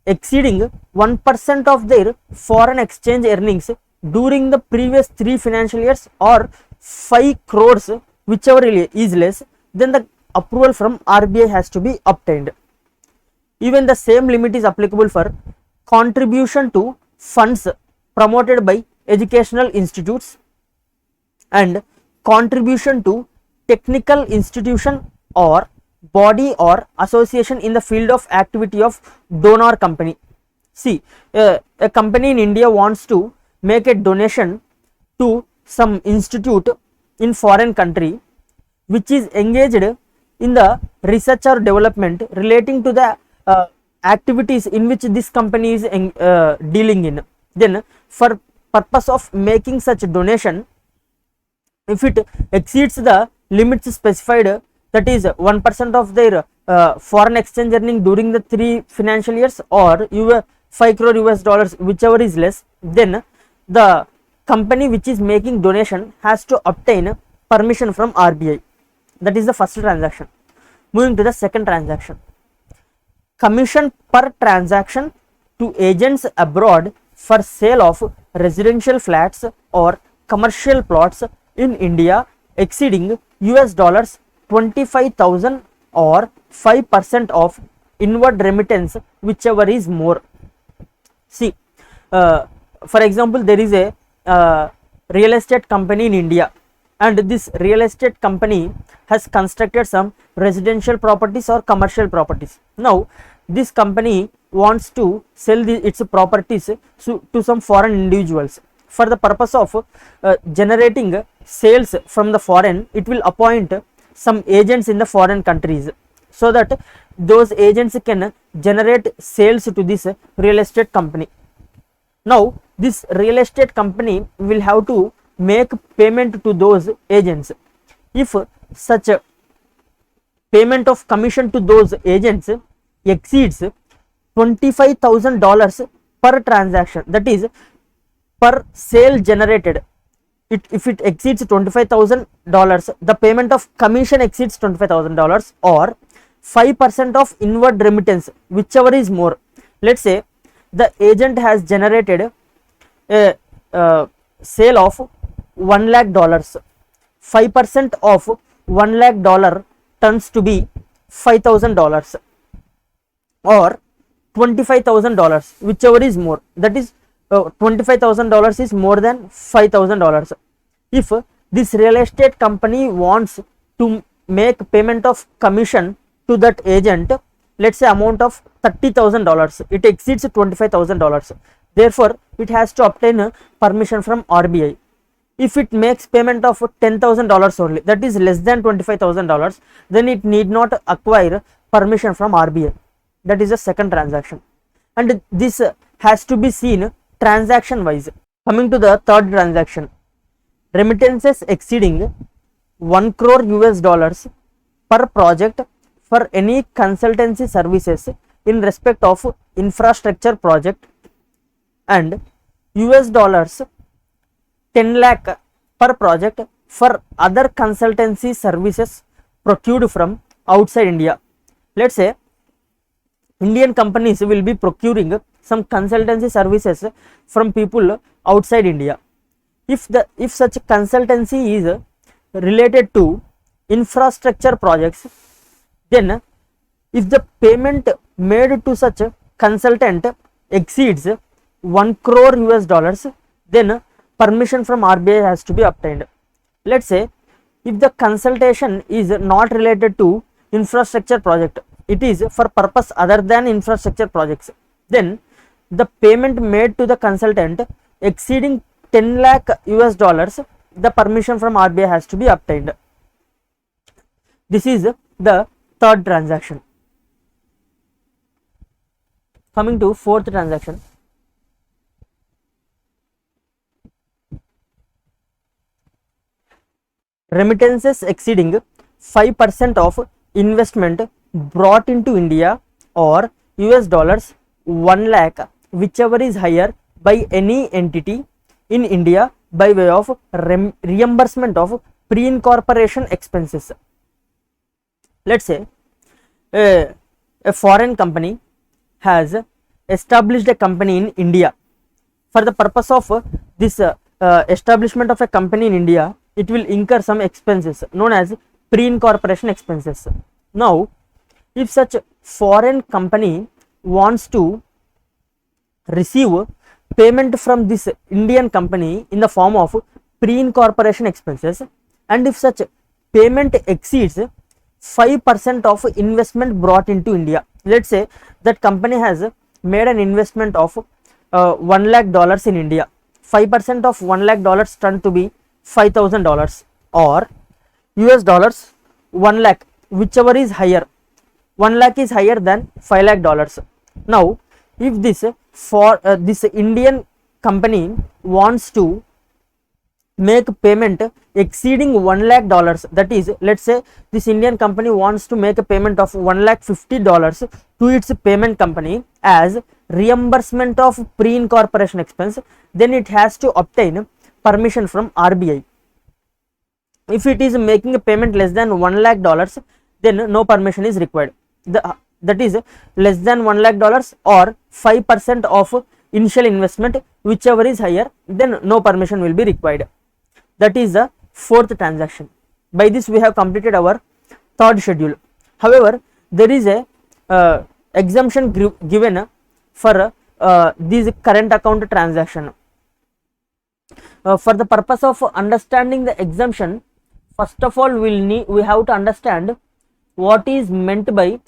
exceeding 1% of their foreign exchange earnings during the previous 3 financial years, or 5 crores, whichever is less, then the approval from RBI has to be obtained. Even the same limit is applicable for contribution to funds promoted by educational institutes and contribution to technical institution or body or association in the field of activity of donor company. See, a company in India wants to make a donation to some institute in foreign country which is engaged in the research or development relating to the activities in which this company is dealing in. Then for purpose of making such donation, if it exceeds the limits specified, that is 1% of their foreign exchange earning during the 3 financial years, or $5 crore, whichever is less, then the company which is making donation has to obtain permission from RBI. That is the first transaction. Moving to the second transaction. Commission per transaction to agents abroad for sale of residential flats or commercial plots in India exceeding $25,000 or 5% of inward remittance, whichever is more. See, for example, there is a real estate company in India, and this real estate company has constructed some residential properties or commercial properties. Now this company wants to sell its properties to some foreign individuals. For the purpose of generating sales from the foreign, it will appoint some agents in the foreign countries, so that those agents can generate sales to this real estate company. Now this real estate company will have to make payment to those agents. If such a payment of commission to those agents exceeds $25,000 per transaction, that is per sale generated, if it exceeds $25,000, the payment of commission exceeds $25,000 or 5% of inward remittance, whichever is more. Let's say the agent has generated a sale of $1 lakh, 5% of $1 lakh turns to be $5,000 or $25,000, whichever is more. That is $25,000 is more than $5,000. If this real estate company wants to make payment of commission to that agent, let's say amount of $30,000, it exceeds $25,000, therefore it has to obtain permission from RBI. If it makes payment of $10,000 only, that is less than $25,000, then it need not acquire permission from RBI. That is the second transaction, and this has to be seen transaction wise. Coming to the third transaction, remittances exceeding $1 crore per project for any consultancy services in respect of infrastructure project, and $10 lakh per project for other consultancy services procured from outside India. Let's say Indian companies will be procuring some consultancy services from people outside India. If such consultancy is related to infrastructure projects, then if the payment made to such consultant exceeds $1 crore, then permission from RBI has to be obtained. Let's say if the consultation is not related to infrastructure project, it is for purpose other than infrastructure projects, then the payment made to the consultant exceeding $10 lakh, the permission from RBI has to be obtained. This is the third transaction. Coming to fourth transaction, remittances exceeding 5% of investment brought into India or $1 lakh, whichever is higher by any entity in India by way of reimbursement of pre-incorporation expenses. Let's say a foreign company has established a company in India. For the purpose of this establishment of a company in India, it will incur some expenses known as pre-incorporation expenses. Now if such foreign company wants to receive payment from this Indian company in the form of pre-incorporation expenses, and if such payment exceeds 5% of investment brought into India, let's say that company has made an investment of $1 lakh in India, 5% of $1 lakh turned to be $5,000 or $1 lakh, whichever is higher. 1 lakh is higher than $5 lakh. Now if this this Indian company wants to make payment exceeding $1 lakh, that is, let's say this Indian company wants to make a payment of $1,50,000 to its payment company as reimbursement of pre-incorporation expense, then it has to obtain permission from RBI. If it is making a payment less than $1 lakh, then no permission is required. That is less than $1 lakh or 5% of initial investment, whichever is higher, then no permission will be required. That is the fourth transaction. By this we have completed our third schedule. However, there is a exemption given for these current account transaction. For the purpose of understanding the exemption, first of all we have to understand what is meant by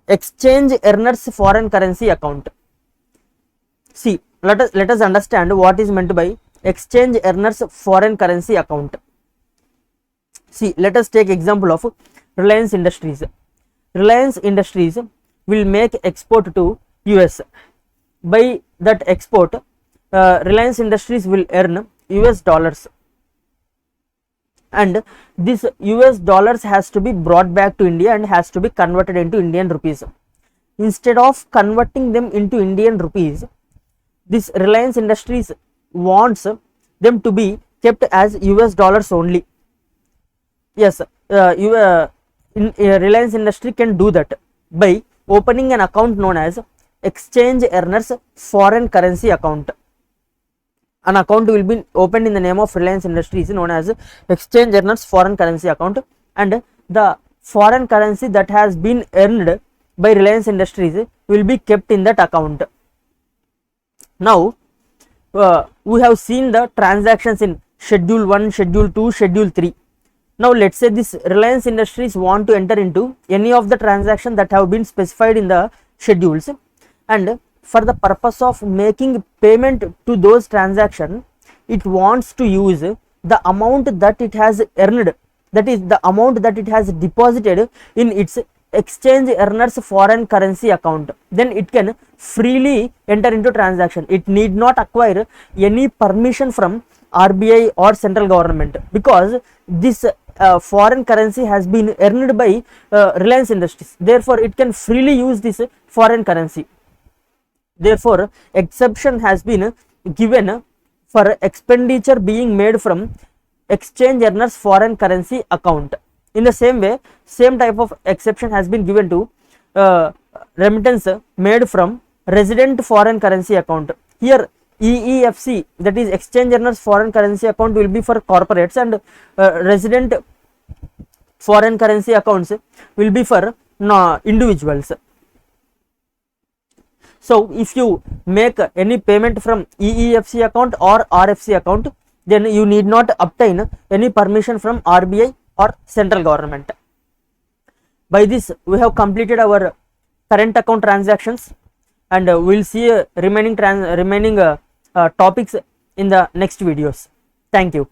exchange earners foreign currency account. See, let us understand what is meant by exchange earners foreign currency account. See, let us take example of Reliance Industries. Reliance Industries will make export to US. By that export, Reliance Industries will earn US dollars, and this US dollars has to be brought back to India and has to be converted into Indian rupees. Instead of converting them into Indian rupees, this Reliance Industries wants them to be kept as US dollars only. Yes, Reliance Industry can do that by opening an account known as exchange earners foreign currency account. An account will be opened in the name of Reliance Industries known as exchange earners foreign currency account, and the foreign currency that has been earned by Reliance Industries will be kept in that account. Now we have seen the transactions in schedule 1, schedule 2, schedule 3. Now let's say this Reliance Industries want to enter into any of the transactions that have been specified in the schedules, and for the purpose of making payment to those transactions, it wants to use the amount that it has earned, that is the amount that it has deposited in its exchange earners foreign currency account. Then it can freely enter into transaction. It need not acquire any permission from RBI or central government, because this foreign currency has been earned by Reliance Industries. Therefore, it can freely use this foreign currency. Therefore, exception has been given for expenditure being made from exchange earners foreign currency account. In the same way, same type of exception has been given to remittance made from resident foreign currency account. Here EEFC, that is exchange earners foreign currency account, will be for corporates, and resident foreign currency accounts will be for individuals. So if you make any payment from EEFC account or RFC account, then you need not obtain any permission from RBI or central government. By this we have completed our current account transactions, and we will see remaining topics in the next videos. Thank you.